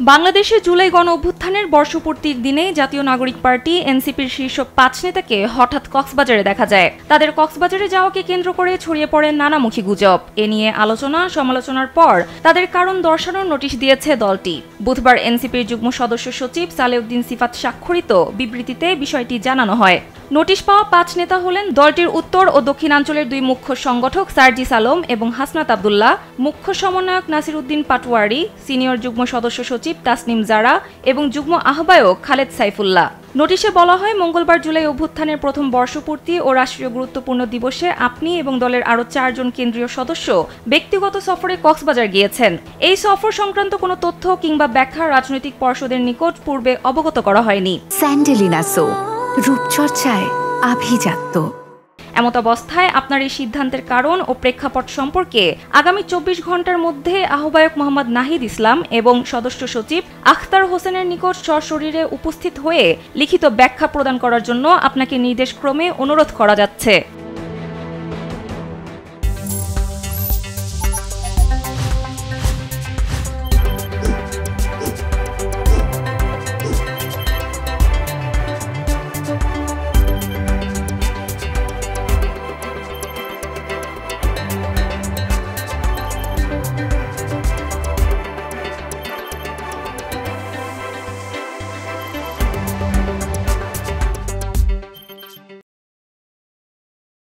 বাংলাদেশে জুলাই গণ অভ্যুত্থানের বর্ষপূর্তির দিনে জাতীয় নাগরিক পার্টি এনসিপির শীর্ষ ৫ নেতাকে হঠাৎ কক্সবাজারে দেখা যায়। তাদের কক্সবাজারে যাওয়াকে কেন্দ্র করে ছড়িয়ে পড়ে নানামুখী গুজব। এ নিয়ে আলোচনা সমালোচনার পর তাদের কারণ দর্শানোর নোটিশ দিয়েছে দলটি। বুধবার এনসিপির যুগ্ম সদস্য সচিব সালেউদ্দিন সিফাত স্বাক্ষরিত বিবৃতিতে বিষয়টি জানানো হয়। নোটিশ পাওয়া ৫ নেতা হলেন দলটির উত্তর ও দক্ষিণাঞ্চলের দুই মুখ্য সংগঠক সার্জিস আলম এবং হাসনাত আবদুল্লাহ, মুখ্য সমন্বয়ক নাসির উদ্দিন পাটোয়ারি, সিনিয়র যুগ্ম সদস্য সচিব তাসনিম জারা এবং যুগ্ম আহ্বায়ক খালেদ সাইফুল্লাহ। নোটিশে বলা হয়, মঙ্গলবার জুলাই অভ্যুত্থানের প্রথম বর্ষপূর্তি ও রাষ্ট্রীয় গুরুত্বপূর্ণ দিবসে আপনি এবং দলের আরও ৪ জন কেন্দ্রীয় সদস্য ব্যক্তিগত সফরে কক্সবাজার গিয়েছেন। এই সফর সংক্রান্ত কোনো তথ্য কিংবা ব্যাখ্যা রাজনৈতিক পর্ষদের নিকট পূর্বে অবগত করা হয়নি। স্যান্ডেলিনা সো, রূপচর্চায় আভিজাত্য। এমতাবস্থায় আপনার এই সিদ্ধান্তের কারণ ও প্রেক্ষাপট সম্পর্কে আগামী ২৪ ঘণ্টার মধ্যে আহ্বায়ক মোহাম্মদ নাহিদ ইসলাম এবং সদস্য সচিব আখতার হোসেনের নিকট সশরীরে উপস্থিত হয়ে লিখিত ব্যাখ্যা প্রদান করার জন্য আপনাকে নির্দেশক্রমে অনুরোধ করা যাচ্ছে।